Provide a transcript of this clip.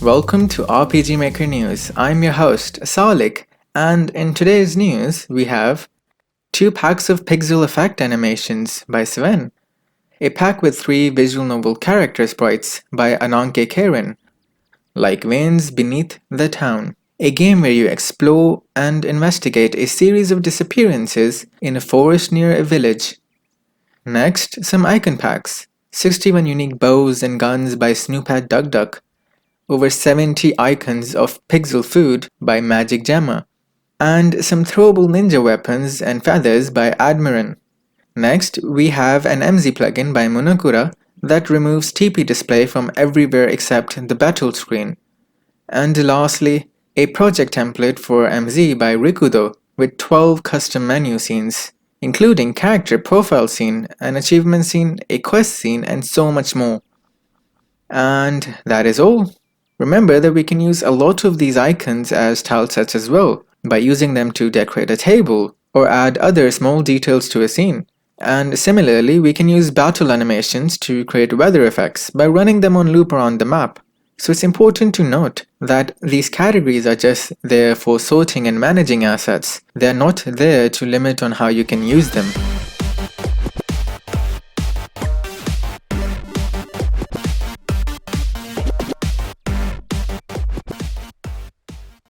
Welcome to RPG Maker News. I'm your host, Salik, and in today's news we have 2 packs of pixel effect animations by Sven, a pack with 3 visual novel character sprites by Ananke Karen, like veins beneath the town, a game where you explore and investigate a series of disappearances in a forest near a village. Next, some icon packs, 61 unique bows and guns by Snoopad Duck Duck, over 70 icons of pixel food by Magic Gemma, and some throwable ninja weapons and feathers by Admiran. Next, we have an MZ plugin by Monokura that removes TP display from everywhere except the battle screen. And lastly, a project template for MZ by Rikudo with 12 custom menu scenes, including character profile scene, an achievement scene, a quest scene, and so much more. And that is all. Remember that we can use a lot of these icons as tile sets as well, by using them to decorate a table or add other small details to a scene. And similarly, we can use battle animations to create weather effects by running them on loop around the map. So it's important to note that these categories are just there for sorting and managing assets. They're not there to limit on how you can use them.